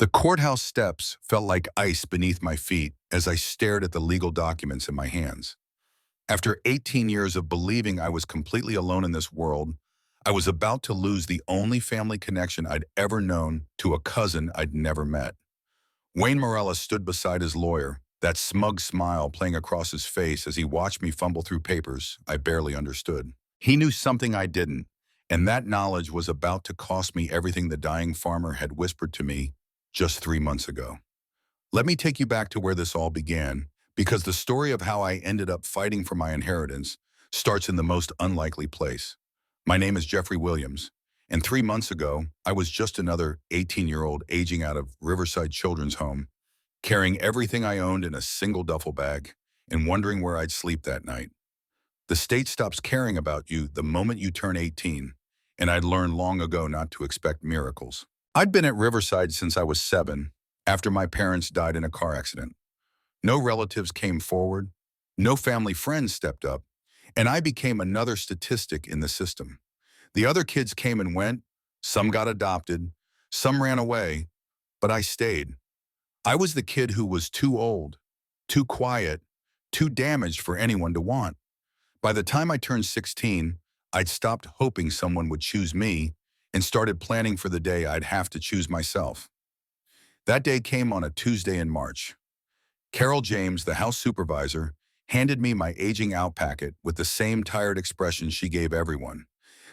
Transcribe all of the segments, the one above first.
The courthouse steps felt like ice beneath my feet as I stared at the legal documents in my hands. After 18 years of believing I was completely alone in this world, I was about to lose the only family connection I'd ever known to a cousin I'd never met. Wayne Morella stood beside his lawyer, that smug smile playing across his face as he watched me fumble through papers I barely understood. He knew something I didn't, and that knowledge was about to cost me everything the dying farmer had whispered to me just 3 months ago. Let me take you back to where this all began, because the story of how I ended up fighting for my inheritance starts in the most unlikely place. My name is Jeffrey Williams, and 3 months ago, I was just another 18-year-old aging out of Riverside Children's Home, carrying everything I owned in a single duffel bag and wondering where I'd sleep that night. The state stops caring about you the moment you turn 18, and I'd learned long ago not to expect miracles. I'd been at Riverside since I was 7, after my parents died in a car accident. No relatives came forward, no family friends stepped up, and I became another statistic in the system. The other kids came and went, some got adopted, some ran away, but I stayed. I was the kid who was too old, too quiet, too damaged for anyone to want. By the time I turned 16, I'd stopped hoping someone would choose me and started planning for the day I'd have to choose myself. That day came on a Tuesday in March. Carol James, the house supervisor, handed me my aging out packet with the same tired expression she gave everyone.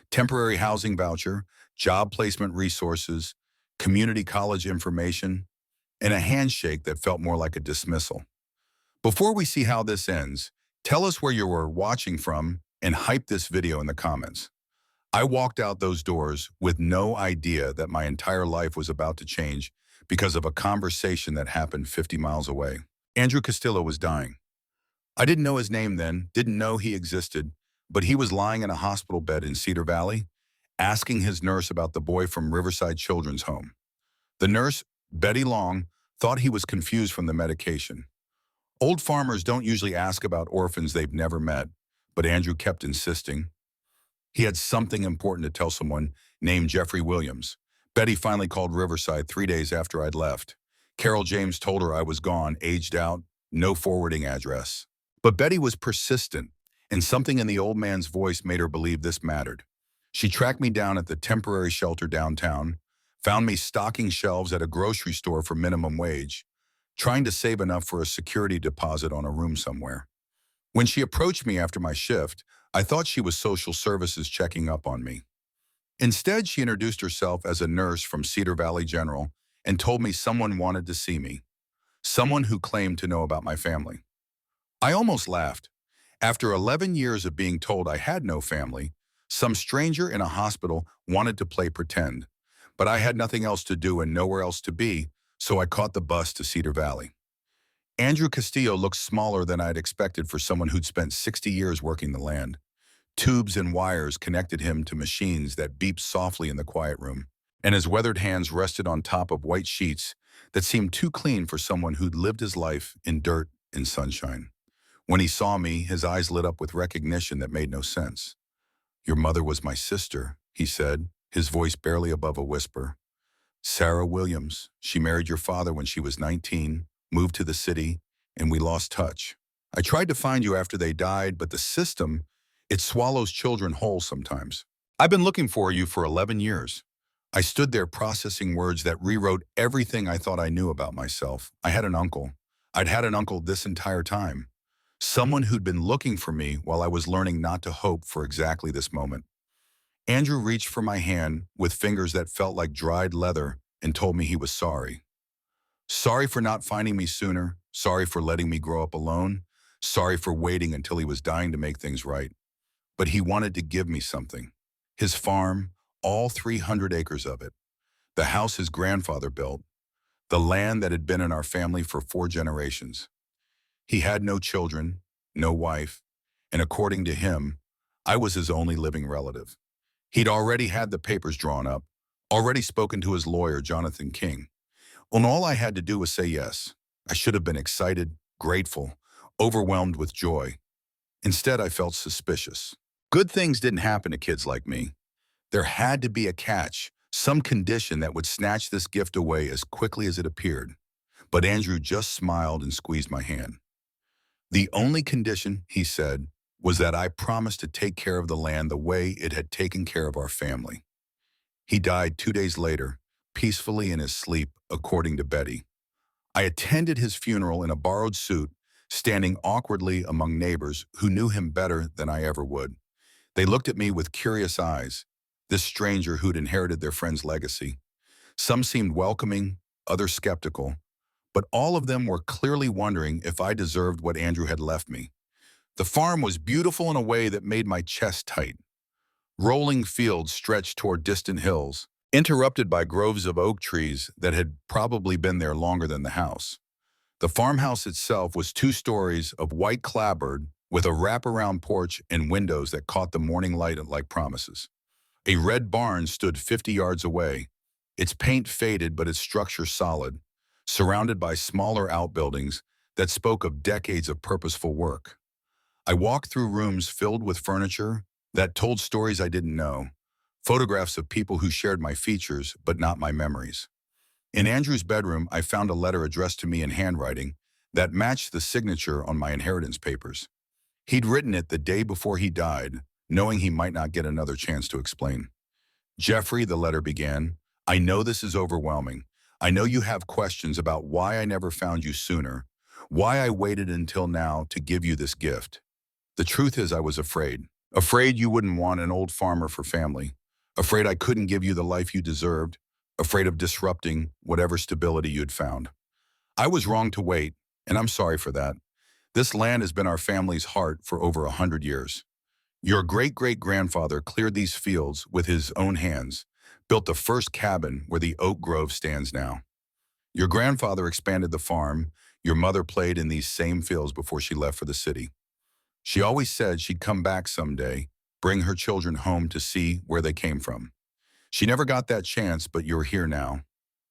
Temporary housing voucher, job placement resources, community college information, and a handshake that felt more like a dismissal. Before we see how this ends, tell us where you were watching from and hype this video in the comments. I walked out those doors with no idea that my entire life was about to change because of a conversation that happened 50 miles away. Andrew Castillo was dying. I didn't know his name then, didn't know he existed, but he was lying in a hospital bed in Cedar Valley, asking his nurse about the boy from Riverside Children's Home. The nurse, Betty Long, thought he was confused from the medication. Old farmers don't usually ask about orphans they've never met, but Andrew kept insisting. He had something important to tell someone named Jeffrey Williams. Betty finally called Riverside 3 days after I'd left. Carol James told her I was gone, aged out, no forwarding address. But Betty was persistent, and something in the old man's voice made her believe this mattered. She tracked me down at the temporary shelter downtown, found me stocking shelves at a grocery store for minimum wage, trying to save enough for a security deposit on a room somewhere. When she approached me after my shift, I thought she was social services checking up on me. Instead, she introduced herself as a nurse from Cedar Valley General and told me someone wanted to see me, someone who claimed to know about my family. I almost laughed. After 11 years of being told I had no family, some stranger in a hospital wanted to play pretend, but I had nothing else to do and nowhere else to be, so I caught the bus to Cedar Valley. Andrew Castillo looked smaller than I'd expected for someone who'd spent 60 years working the land. Tubes and wires connected him to machines that beeped softly in the quiet room, and his weathered hands rested on top of white sheets that seemed too clean for someone who'd lived his life in dirt and sunshine. When he saw me, his eyes lit up with recognition that made no sense. "Your mother was my sister," he said, his voice barely above a whisper. "Sarah Williams. She married your father when she was 19, moved to the city, and we lost touch. I tried to find you after they died, but the system, it swallows children whole sometimes. I've been looking for you for 11 years. I stood there processing words that rewrote everything I thought I knew about myself. I had an uncle. I'd had an uncle this entire time. Someone who'd been looking for me while I was learning not to hope for exactly this moment. Andrew reached for my hand with fingers that felt like dried leather and told me he was sorry. Sorry for not finding me sooner. Sorry for letting me grow up alone. Sorry for waiting until he was dying to make things right. But he wanted to give me something. His farm, all 300 acres of it. The house his grandfather built. The land that had been in our family for 4 generations. He had no children, no wife, and according to him, I was his only living relative. He'd already had the papers drawn up, already spoken to his lawyer, Jonathan King. And all I had to do was say yes. I should have been excited, grateful, overwhelmed with joy. Instead, I felt suspicious. Good things didn't happen to kids like me. There had to be a catch, some condition that would snatch this gift away as quickly as it appeared. But Andrew just smiled and squeezed my hand. The only condition, he said, was that I promised to take care of the land the way it had taken care of our family. He died 2 days later, peacefully in his sleep, according to Betty. I attended his funeral in a borrowed suit, standing awkwardly among neighbors who knew him better than I ever would. They looked at me with curious eyes, this stranger who'd inherited their friend's legacy. Some seemed welcoming, others skeptical, but all of them were clearly wondering if I deserved what Andrew had left me. The farm was beautiful in a way that made my chest tight. Rolling fields stretched toward distant hills, interrupted by groves of oak trees that had probably been there longer than the house. The farmhouse itself was 2 stories of white clapboard with a wraparound porch and windows that caught the morning light like promises. A red barn stood 50 yards away, its paint faded but its structure solid, surrounded by smaller outbuildings that spoke of decades of purposeful work. I walked through rooms filled with furniture that told stories I didn't know, photographs of people who shared my features but not my memories. In Andrew's bedroom, I found a letter addressed to me in handwriting that matched the signature on my inheritance papers. He'd written it the day before he died, knowing he might not get another chance to explain. "Jeffrey," the letter began, "I know this is overwhelming. I know you have questions about why I never found you sooner, why I waited until now to give you this gift. The truth is I was afraid. Afraid you wouldn't want an old farmer for family. Afraid I couldn't give you the life you deserved. Afraid of disrupting whatever stability you'd found. I was wrong to wait, and I'm sorry for that. This land has been our family's heart for over 100 years. Your great-great-grandfather cleared these fields with his own hands, built the first cabin where the oak grove stands now. Your grandfather expanded the farm. Your mother played in these same fields before she left for the city. She always said she'd come back someday, bring her children home to see where they came from. She never got that chance, but you're here now.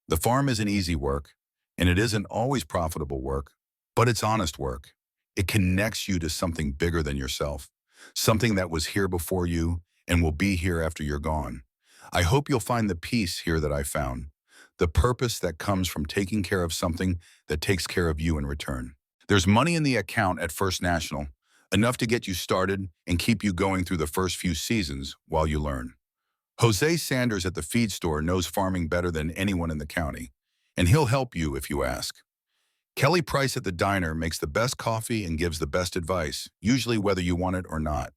The farm isn't easy work, and it isn't always profitable work, but it's honest work. It connects you to something bigger than yourself, something that was here before you and will be here after you're gone. I hope you'll find the peace here that I found, the purpose that comes from taking care of something that takes care of you in return. There's money in the account at First National, enough to get you started and keep you going through the first few seasons while you learn. Jose Sanders at the feed store knows farming better than anyone in the county, and he'll help you if you ask. Kelly Price at the diner makes the best coffee and gives the best advice, usually whether you want it or not.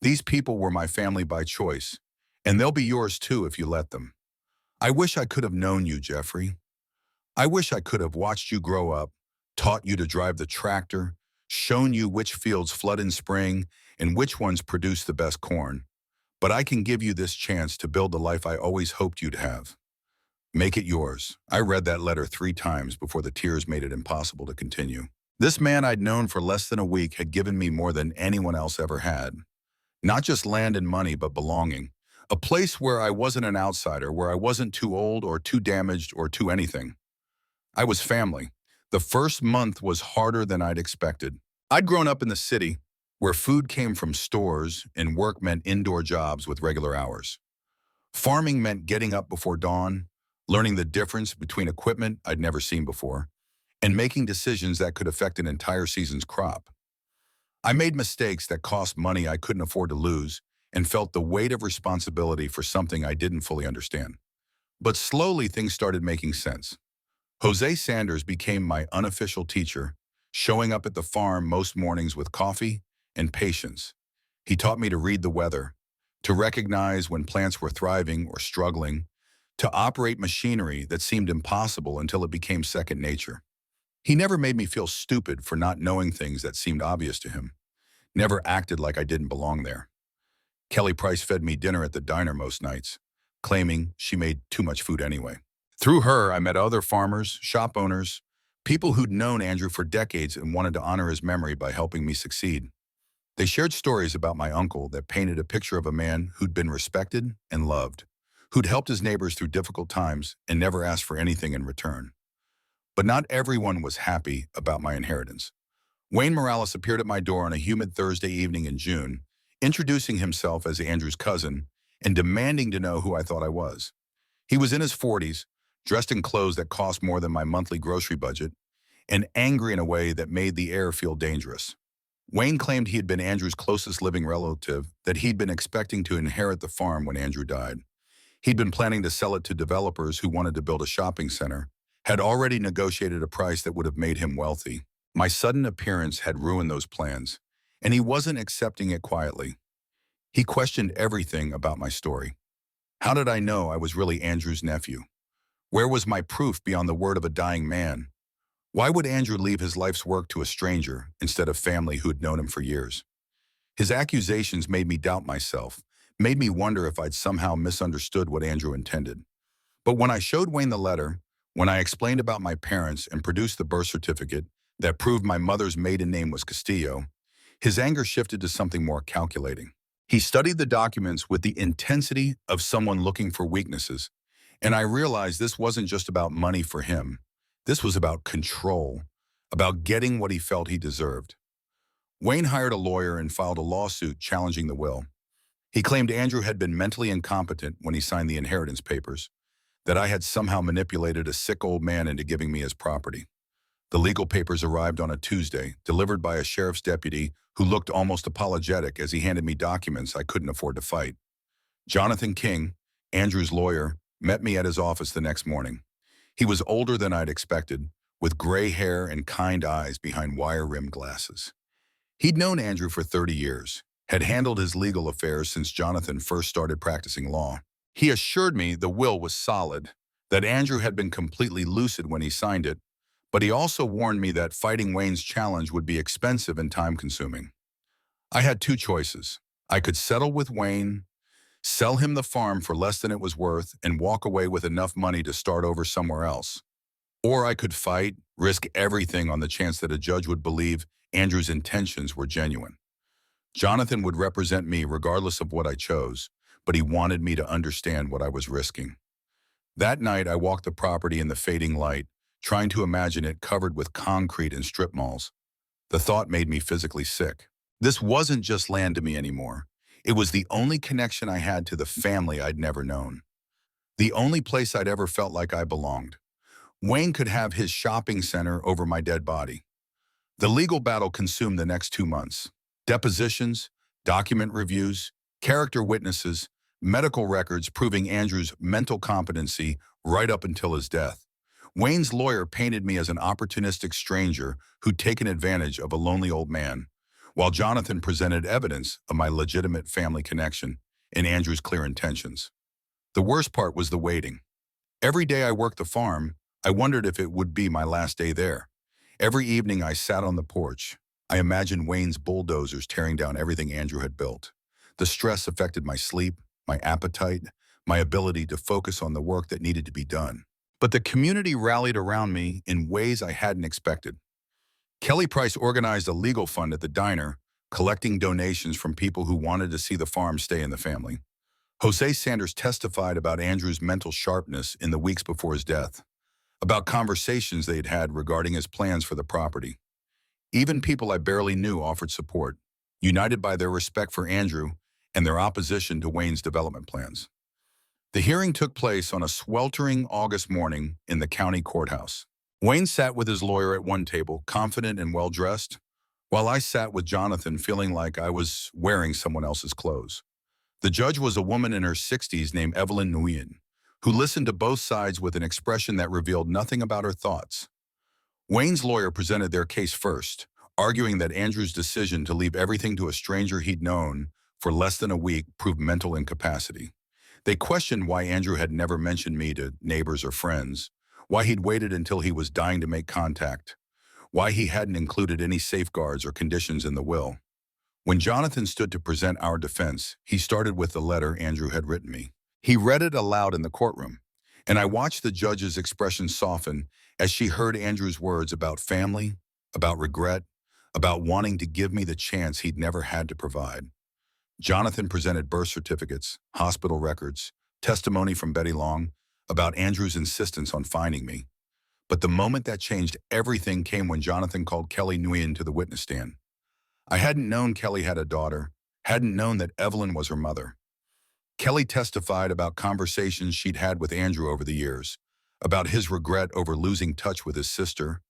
These people were my family by choice, and they'll be yours too if you let them. I wish I could have known you, Jeffrey. I wish I could have watched you grow up, taught you to drive the tractor, shown you which fields flood in spring and which ones produce the best corn. But I can give you this chance to build the life I always hoped you'd have. Make it yours." I read that letter 3 times before the tears made it impossible to continue. This man I'd known for less than a week had given me more than anyone else ever had. Not just land and money, but belonging. A place where I wasn't an outsider, where I wasn't too old or too damaged or too anything. I was family. The first month was harder than I'd expected. I'd grown up in the city, where food came from stores and work meant indoor jobs with regular hours. Farming meant getting up before dawn, learning the difference between equipment I'd never seen before, and making decisions that could affect an entire season's crop. I made mistakes that cost money I couldn't afford to lose and felt the weight of responsibility for something I didn't fully understand. But slowly things started making sense. Jose Sanders became my unofficial teacher, showing up at the farm most mornings with coffee and patience. He taught me to read the weather, to recognize when plants were thriving or struggling, to operate machinery that seemed impossible until it became second nature. He never made me feel stupid for not knowing things that seemed obvious to him, never acted like I didn't belong there. Kelly Price fed me dinner at the diner most nights, claiming she made too much food anyway. Through her, I met other farmers, shop owners, people who'd known Andrew for decades and wanted to honor his memory by helping me succeed. They shared stories about my uncle that painted a picture of a man who'd been respected and loved, who'd helped his neighbors through difficult times and never asked for anything in return. But not everyone was happy about my inheritance. Wayne Morales appeared at my door on a humid Thursday evening in June, introducing himself as Andrew's cousin and demanding to know who I thought I was. He was in his 40s, dressed in clothes that cost more than my monthly grocery budget, and angry in a way that made the heir feel dangerous. Wayne claimed he had been Andrew's closest living relative, that he'd been expecting to inherit the farm when Andrew died. He'd been planning to sell it to developers who wanted to build a shopping center, had already negotiated a price that would have made him wealthy. My sudden appearance had ruined those plans, and he wasn't accepting it quietly. He questioned everything about my story. How did I know I was really Andrew's nephew? Where was my proof beyond the word of a dying man? Why would Andrew leave his life's work to a stranger instead of family who had known him for years? His accusations made me doubt myself, made me wonder if I'd somehow misunderstood what Andrew intended. But when I showed Wayne the letter, when I explained about my parents and produced the birth certificate that proved my mother's maiden name was Castillo, his anger shifted to something more calculating. He studied the documents with the intensity of someone looking for weaknesses, and I realized this wasn't just about money for him. This was about control, about getting what he felt he deserved. Wayne hired a lawyer and filed a lawsuit challenging the will. He claimed Andrew had been mentally incompetent when he signed the inheritance papers, that I had somehow manipulated a sick old man into giving me his property. The legal papers arrived on a Tuesday, delivered by a sheriff's deputy who looked almost apologetic as he handed me documents I couldn't afford to fight. Jonathan King, Andrew's lawyer, met me at his office the next morning. He was older than I'd expected, with gray hair and kind eyes behind wire-rimmed glasses. He'd known Andrew for 30 years, had handled his legal affairs since Jonathan first started practicing law. He assured me the will was solid, that Andrew had been completely lucid when he signed it, but he also warned me that fighting Wayne's challenge would be expensive and time-consuming. I had two choices. I could settle with Wayne, sell him the farm for less than it was worth, and walk away with enough money to start over somewhere else. Or I could fight, risk everything on the chance that a judge would believe Andrew's intentions were genuine. Jonathan would represent me regardless of what I chose, but he wanted me to understand what I was risking. That night, I walked the property in the fading light, trying to imagine it covered with concrete and strip malls. The thought made me physically sick. This wasn't just land to me anymore. It was the only connection I had to the family I'd never known. The only place I'd ever felt like I belonged. Wayne could have his shopping center over my dead body. The legal battle consumed the next 2 months. Depositions, document reviews, character witnesses, medical records proving Andrew's mental competency right up until his death. Wayne's lawyer painted me as an opportunistic stranger who'd taken advantage of a lonely old man, while Jonathan presented evidence of my legitimate family connection and Andrew's clear intentions. The worst part was the waiting. Every day I worked the farm, I wondered if it would be my last day there. Every evening I sat on the porch. I imagined Wayne's bulldozers tearing down everything Andrew had built. The stress affected my sleep, my appetite, my ability to focus on the work that needed to be done. But the community rallied around me in ways I hadn't expected. Kelly Price organized a legal fund at the diner, collecting donations from people who wanted to see the farm stay in the family. Jose Sanders testified about Andrew's mental sharpness in the weeks before his death, about conversations they'd had regarding his plans for the property. Even people I barely knew offered support, united by their respect for Andrew and their opposition to Wayne's development plans. The hearing took place on a sweltering August morning in the county courthouse. Wayne sat with his lawyer at one table, confident and well-dressed, while I sat with Jonathan feeling like I was wearing someone else's clothes. The judge was a woman in her 60s named Evelyn Nguyen, who listened to both sides with an expression that revealed nothing about her thoughts. Wayne's lawyer presented their case first, arguing that Andrew's decision to leave everything to a stranger he'd known for less than a week proved mental incapacity. They questioned why Andrew had never mentioned me to neighbors or friends, why he'd waited until he was dying to make contact, why he hadn't included any safeguards or conditions in the will. When Jonathan stood to present our defense, he started with the letter Andrew had written me. He read it aloud in the courtroom, and I watched the judge's expression soften as she heard Andrew's words about family, about regret, about wanting to give me the chance he'd never had to provide. Jonathan presented birth certificates, hospital records, testimony from Betty Long about Andrew's insistence on finding me. But the moment that changed everything came when Jonathan called Kelly Nguyen to the witness stand. I hadn't known Kelly had a daughter, hadn't known that Evelyn was her mother. Kelly testified about conversations she'd had with Andrew over the years, about his regret over losing touch with his sister,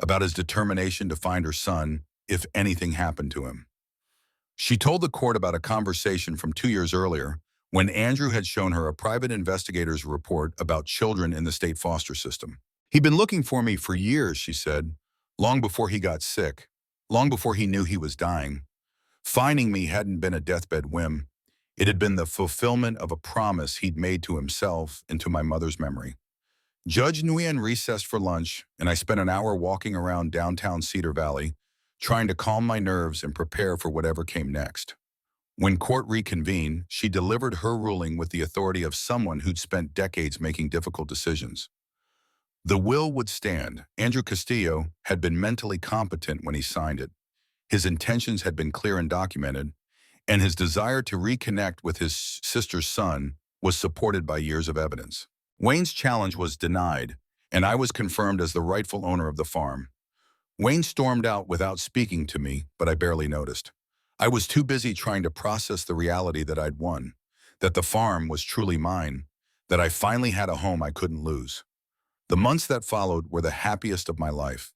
about his determination to find her son if anything happened to him. She told the court about a conversation from 2 years earlier when Andrew had shown her a private investigator's report about children in the state foster system. He'd been looking for me for years, she said, long before he got sick, long before he knew he was dying. Finding me hadn't been a deathbed whim. It had been the fulfillment of a promise he'd made to himself and to my mother's memory. Judge Nguyen recessed for lunch, and I spent an hour walking around downtown Cedar Valley, trying to calm my nerves and prepare for whatever came next. When court reconvened, she delivered her ruling with the authority of someone who'd spent decades making difficult decisions. The will would stand. Andrew Castillo had been mentally competent when he signed it. His intentions had been clear and documented, and his desire to reconnect with his sister's son was supported by years of evidence. Wayne's challenge was denied, and I was confirmed as the rightful owner of the farm. Wayne stormed out without speaking to me, but I barely noticed. I was too busy trying to process the reality that I'd won, that the farm was truly mine, that I finally had a home I couldn't lose. The months that followed were the happiest of my life.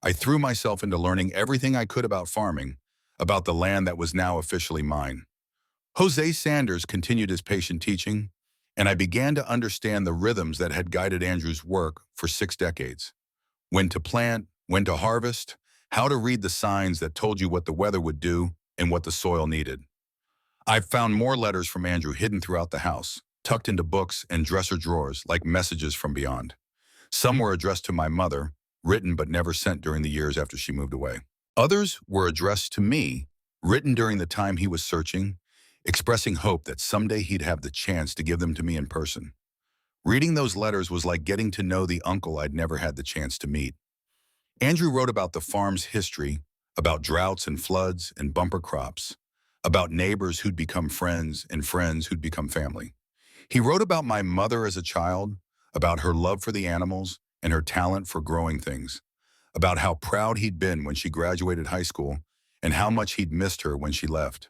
I threw myself into learning everything I could about farming, about the land that was now officially mine. Jose Sanders continued his patient teaching, and I began to understand the rhythms that had guided Andrew's work for 6 decades. When to plant, when to harvest, how to read the signs that told you what the weather would do and what the soil needed. I've found more letters from Andrew hidden throughout the house, tucked into books and dresser drawers like messages from beyond. Some were addressed to my mother, written but never sent during the years after she moved away. Others were addressed to me, written during the time he was searching, expressing hope that someday he'd have the chance to give them to me in person. Reading those letters was like getting to know the uncle I'd never had the chance to meet. Andrew wrote about the farm's history, about droughts and floods and bumper crops, about neighbors who'd become friends and friends who'd become family. He wrote about my mother as a child, about her love for the animals and her talent for growing things, about how proud he'd been when she graduated high school and how much he'd missed her when she left.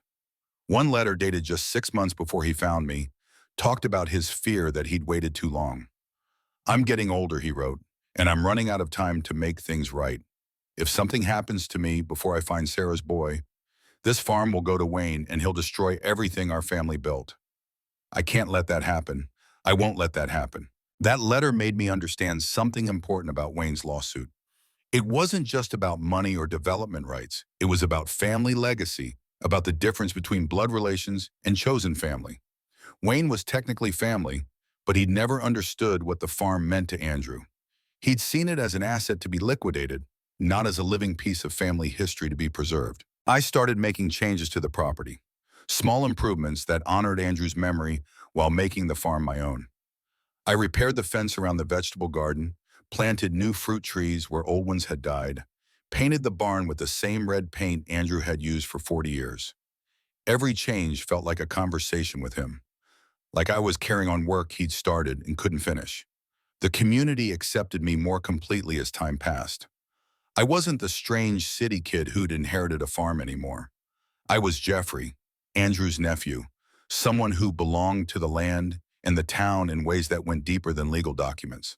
One letter dated just 6 months before he found me talked about his fear that he'd waited too long. "I'm getting older," he wrote, "and I'm running out of time to make things right. If something happens to me before I find Sarah's boy, this farm will go to Wayne and he'll destroy everything our family built. I can't let that happen. I won't let that happen." That letter made me understand something important about Wayne's lawsuit. It wasn't just about money or development rights. It was about family legacy, about the difference between blood relations and chosen family. Wayne was technically family, but he'd never understood what the farm meant to Andrew. He'd seen it as an asset to be liquidated, not as a living piece of family history to be preserved. I started making changes to the property, small improvements that honored Andrew's memory while making the farm my own. I repaired the fence around the vegetable garden, planted new fruit trees where old ones had died, painted the barn with the same red paint Andrew had used for 40 years. Every change felt like a conversation with him, like I was carrying on work he'd started and couldn't finish. The community accepted me more completely as time passed. I wasn't the strange city kid who'd inherited a farm anymore. I was Jeffrey, Andrew's nephew, someone who belonged to the land and the town in ways that went deeper than legal documents.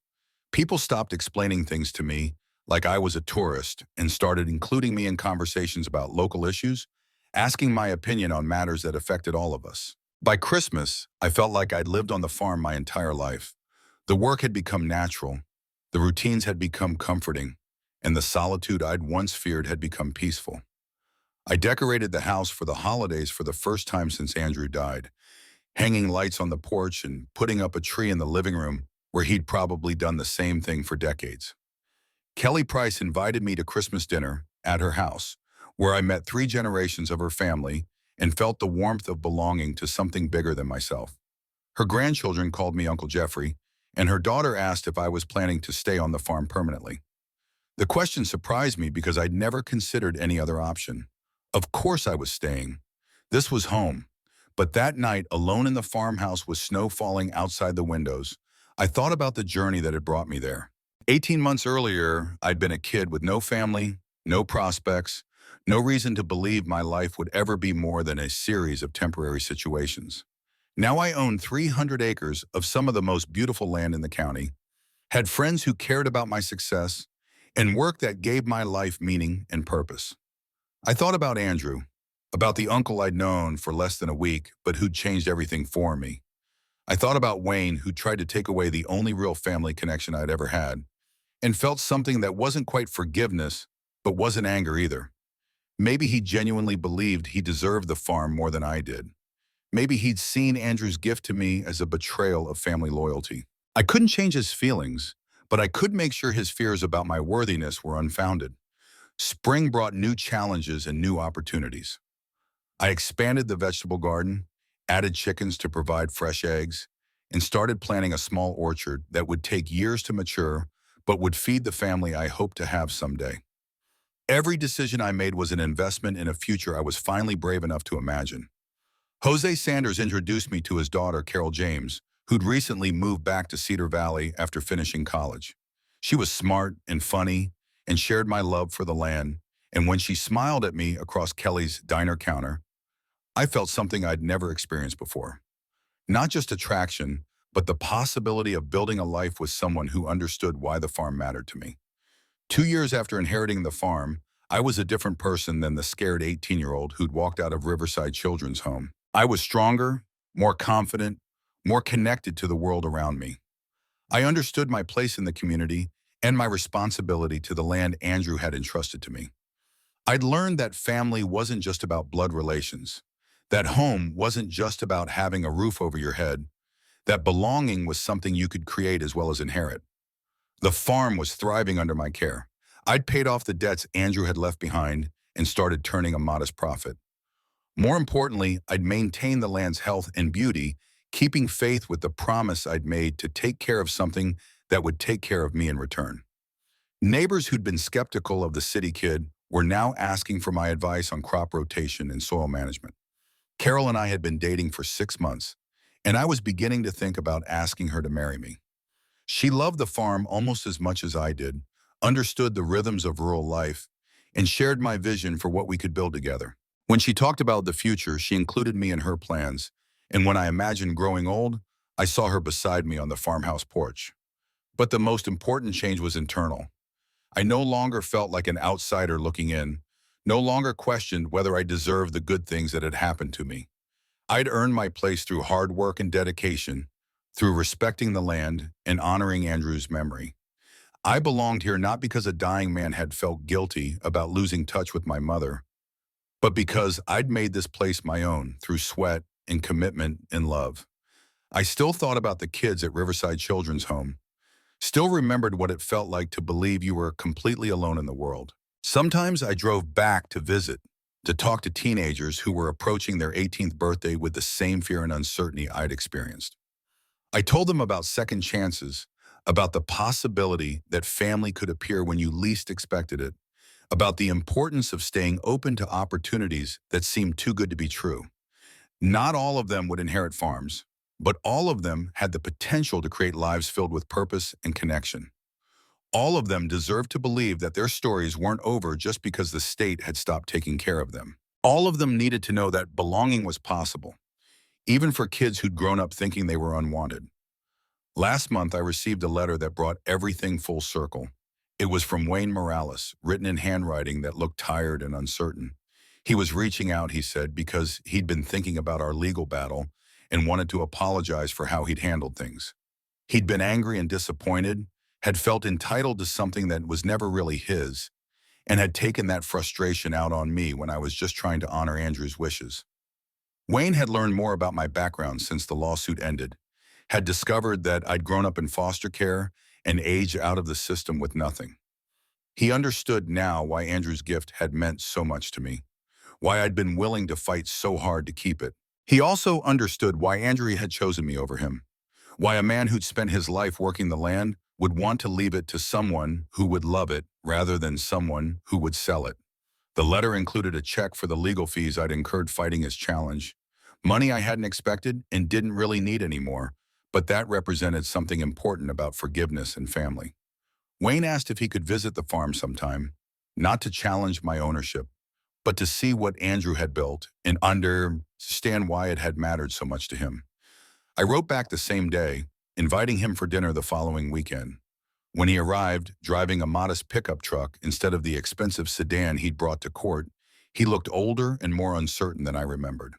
People stopped explaining things to me like I was a tourist and started including me in conversations about local issues, asking my opinion on matters that affected all of us. By Christmas, I felt like I'd lived on the farm my entire life. The work had become natural, the routines had become comforting, and the solitude I'd once feared had become peaceful. I decorated the house for the holidays for the first time since Andrew died, hanging lights on the porch and putting up a tree in the living room where he'd probably done the same thing for decades. Kelly Price invited me to Christmas dinner at her house, where I met 3 generations of her family and felt the warmth of belonging to something bigger than myself. Her grandchildren called me Uncle Jeffrey, and her daughter asked if I was planning to stay on the farm permanently. The question surprised me because I'd never considered any other option. Of course I was staying. This was home. But that night, alone in the farmhouse with snow falling outside the windows, I thought about the journey that had brought me there. 18 months earlier, I'd been a kid with no family, no prospects, no reason to believe my life would ever be more than a series of temporary situations. Now I own 300 acres of some of the most beautiful land in the county, had friends who cared about my success, and work that gave my life meaning and purpose. I thought about Andrew, about the uncle I'd known for less than a week, but who'd changed everything for me. I thought about Wayne, who tried to take away the only real family connection I'd ever had, and felt something that wasn't quite forgiveness, but wasn't anger either. Maybe he genuinely believed he deserved the farm more than I did. Maybe he'd seen Andrew's gift to me as a betrayal of family loyalty. I couldn't change his feelings, but I could make sure his fears about my worthiness were unfounded. Spring brought new challenges and new opportunities. I expanded the vegetable garden, added chickens to provide fresh eggs, and started planting a small orchard that would take years to mature, but would feed the family I hoped to have someday. Every decision I made was an investment in a future I was finally brave enough to imagine. Jose Sanders introduced me to his daughter, Carol James, who'd recently moved back to Cedar Valley after finishing college. She was smart and funny and shared my love for the land, and when she smiled at me across Kelly's diner counter, I felt something I'd never experienced before. Not just attraction, but the possibility of building a life with someone who understood why the farm mattered to me. 2 years after inheriting the farm, I was a different person than the scared 18-year-old who'd walked out of Riverside Children's Home. I was stronger, more confident, more connected to the world around me. I understood my place in the community and my responsibility to the land Andrew had entrusted to me. I'd learned that family wasn't just about blood relations, that home wasn't just about having a roof over your head, that belonging was something you could create as well as inherit. The farm was thriving under my care. I'd paid off the debts Andrew had left behind and started turning a modest profit. More importantly, I'd maintained the land's health and beauty, keeping faith with the promise I'd made to take care of something that would take care of me in return. Neighbors who'd been skeptical of the city kid were now asking for my advice on crop rotation and soil management. Carol and I had been dating for 6 months, and I was beginning to think about asking her to marry me. She loved the farm almost as much as I did, understood the rhythms of rural life, and shared my vision for what we could build together. When she talked about the future, she included me in her plans, and when I imagined growing old, I saw her beside me on the farmhouse porch. But the most important change was internal. I no longer felt like an outsider looking in, no longer questioned whether I deserved the good things that had happened to me. I'd earned my place through hard work and dedication, through respecting the land and honoring Andrew's memory. I belonged here not because a dying man had felt guilty about losing touch with my mother, but because I'd made this place my own through sweat and commitment and love. I still thought about the kids at Riverside Children's Home, still remembered what it felt like to believe you were completely alone in the world. Sometimes I drove back to visit, to talk to teenagers who were approaching their 18th birthday with the same fear and uncertainty I'd experienced. I told them about second chances, about the possibility that family could appear when you least expected it, about the importance of staying open to opportunities that seemed too good to be true. Not all of them would inherit farms, but all of them had the potential to create lives filled with purpose and connection. All of them deserved to believe that their stories weren't over just because the state had stopped taking care of them. All of them needed to know that belonging was possible, even for kids who'd grown up thinking they were unwanted. Last month, I received a letter that brought everything full circle. It was from Wayne Morales, written in handwriting that looked tired and uncertain. He was reaching out, he said, because he'd been thinking about our legal battle and wanted to apologize for how he'd handled things. He'd been angry and disappointed, had felt entitled to something that was never really his, and had taken that frustration out on me when I was just trying to honor Andrew's wishes. Wayne had learned more about my background since the lawsuit ended, had discovered that I'd grown up in foster care and aged out of the system with nothing. He understood now why Andrew's gift had meant so much to me, why I'd been willing to fight so hard to keep it. He also understood why Andrew had chosen me over him, why a man who'd spent his life working the land would want to leave it to someone who would love it rather than someone who would sell it. The letter included a check for the legal fees I'd incurred fighting his challenge, money I hadn't expected and didn't really need anymore, but that represented something important about forgiveness and family. Wayne asked if he could visit the farm sometime, not to challenge my ownership, but to see what Andrew had built and understand why it had mattered so much to him. I wrote back the same day, inviting him for dinner the following weekend. When he arrived, driving a modest pickup truck instead of the expensive sedan he'd brought to court, he looked older and more uncertain than I remembered.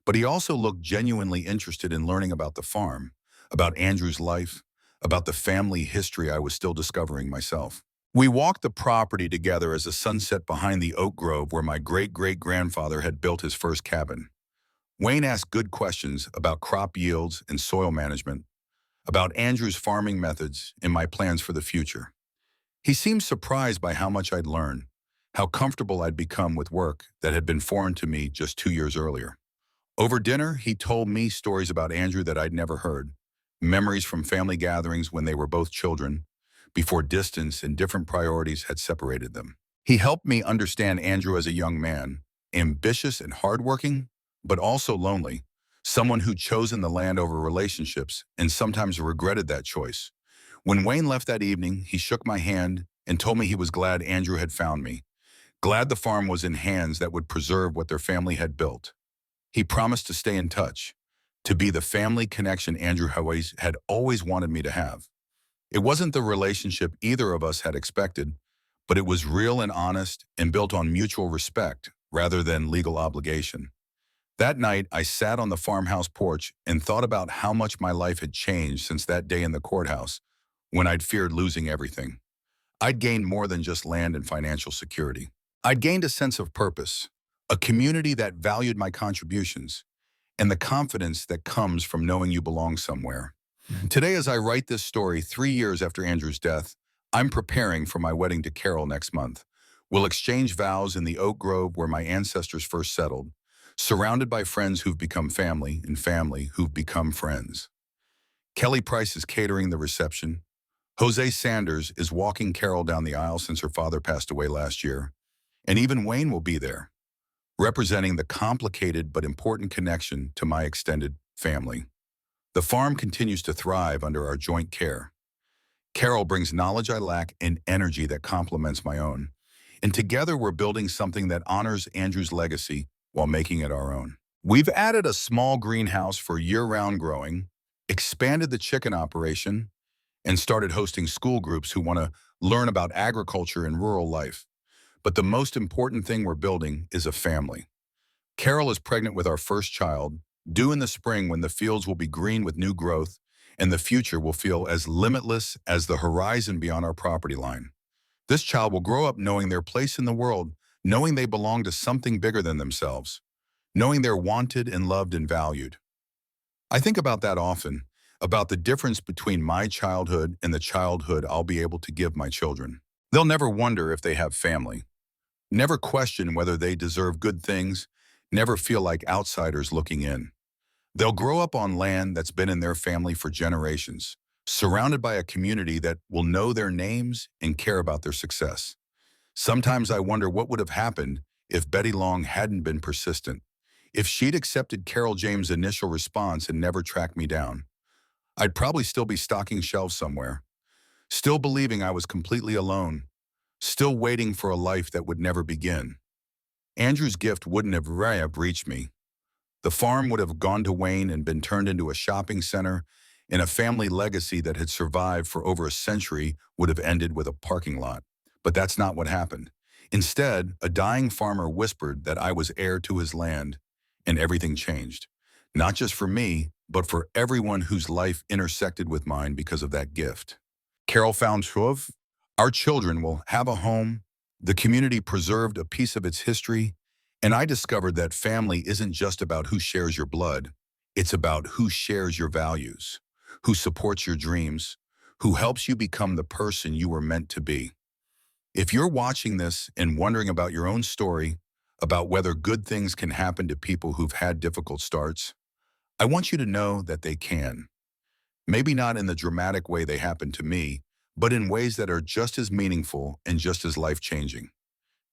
But he also looked genuinely interested in learning about the farm, about Andrew's life, about the family history I was still discovering myself. We walked the property together as the sun set behind the oak grove where my great-great-grandfather had built his first cabin. Wayne asked good questions about crop yields and soil management, about Andrew's farming methods and my plans for the future. He seemed surprised by how much I'd learned, how comfortable I'd become with work that had been foreign to me just 2 years earlier. Over dinner, he told me stories about Andrew that I'd never heard, memories from family gatherings when they were both children, before distance and different priorities had separated them. He helped me understand Andrew as a young man, ambitious and hardworking, but also lonely, someone who'd chosen the land over relationships and sometimes regretted that choice. When Wayne left that evening, he shook my hand and told me he was glad Andrew had found me, glad the farm was in hands that would preserve what their family had built. He promised to stay in touch, to be the family connection Andrew had always wanted me to have. It wasn't the relationship either of us had expected, but it was real and honest and built on mutual respect rather than legal obligation. That night, I sat on the farmhouse porch and thought about how much my life had changed since that day in the courthouse when I'd feared losing everything. I'd gained more than just land and financial security. I'd gained a sense of purpose, a community that valued my contributions, and the confidence that comes from knowing you belong somewhere. Today, as I write this story 3 years after Andrew's death, I'm preparing for my wedding to Carol next month. We'll exchange vows in the oak grove where my ancestors first settled, surrounded by friends who've become family and family who've become friends. Kelly Price is catering the reception. Jose Sanders is walking Carol down the aisle since her father passed away last year. And even Wayne will be there, representing the complicated but important connection to my extended family. The farm continues to thrive under our joint care. Carol brings knowledge I lack and energy that complements my own. And together we're building something that honors Andrew's legacy while making it our own. We've added a small greenhouse for year-round growing, expanded the chicken operation, and started hosting school groups who want to learn about agriculture and rural life. But the most important thing we're building is a family. Carol is pregnant with our first child, due in the spring when the fields will be green with new growth and the future will feel as limitless as the horizon beyond our property line. This child will grow up knowing their place in the world, knowing they belong to something bigger than themselves, knowing they're wanted and loved and valued. I think about that often, about the difference between my childhood and the childhood I'll be able to give my children. They'll never wonder if they have family, never question whether they deserve good things, never feel like outsiders looking in. They'll grow up on land that's been in their family for generations, surrounded by a community that will know their names and care about their success. Sometimes I wonder what would have happened if Betty Long hadn't been persistent, if she'd accepted Carol James' initial response and never tracked me down. I'd probably still be stocking shelves somewhere, still believing I was completely alone, still waiting for a life that would never begin. Andrew's gift wouldn't have reached me. The farm would have gone to Wayne and been turned into a shopping center, and a family legacy that had survived for over a century would have ended with a parking lot. But that's not what happened. Instead, a dying farmer whispered that I was heir to his land, and everything changed. Not just for me, but for everyone whose life intersected with mine because of that gift. Carol found Shuv. Our children will have a home. The community preserved a piece of its history, and I discovered that family isn't just about who shares your blood. It's about who shares your values, who supports your dreams, who helps you become the person you were meant to be. If you're watching this and wondering about your own story, about whether good things can happen to people who've had difficult starts, I want you to know that they can. Maybe not in the dramatic way they happened to me, but in ways that are just as meaningful and just as life-changing.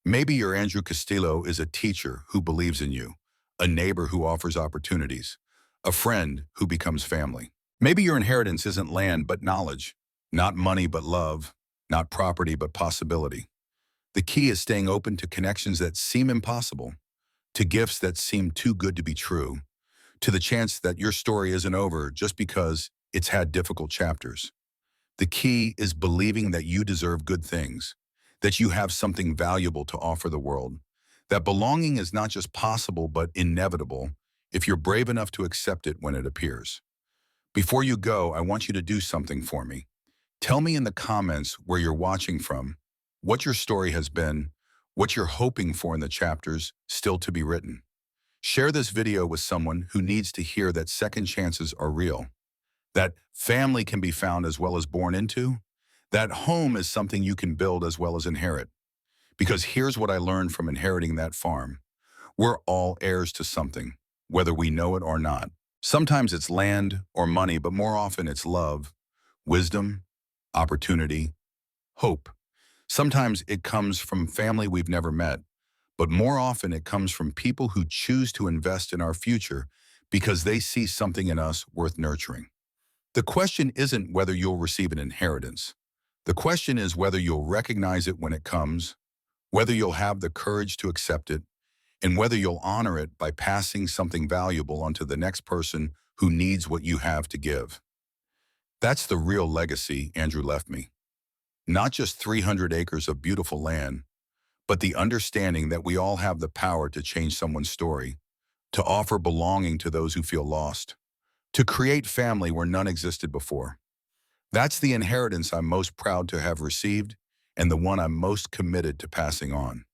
Maybe your Andrew Castillo is a teacher who believes in you, a neighbor who offers opportunities, a friend who becomes family. Maybe your inheritance isn't land but knowledge, not money but love, not property but possibility. The key is staying open to connections that seem impossible, to gifts that seem too good to be true, to the chance that your story isn't over just because it's had difficult chapters. The key is believing that you deserve good things, that you have something valuable to offer the world, that belonging is not just possible but inevitable if you're brave enough to accept it when it appears. Before you go, I want you to do something for me. Tell me in the comments where you're watching from, what your story has been, what you're hoping for in the chapters still to be written. Share this video with someone who needs to hear that second chances are real, that family can be found as well as born into, that home is something you can build as well as inherit. Because here's what I learned from inheriting that farm. We're all heirs to something, whether we know it or not. Sometimes it's land or money, but more often it's love, wisdom, opportunity, hope. Sometimes it comes from family we've never met, but more often it comes from people who choose to invest in our future because they see something in us worth nurturing. The question isn't whether you'll receive an inheritance. The question is whether you'll recognize it when it comes, whether you'll have the courage to accept it, and whether you'll honor it by passing something valuable onto the next person who needs what you have to give. That's the real legacy Andrew left me. Not just 300 acres of beautiful land, but the understanding that we all have the power to change someone's story, to offer belonging to those who feel lost, to create family where none existed before. That's the inheritance I'm most proud to have received and the one I'm most committed to passing on.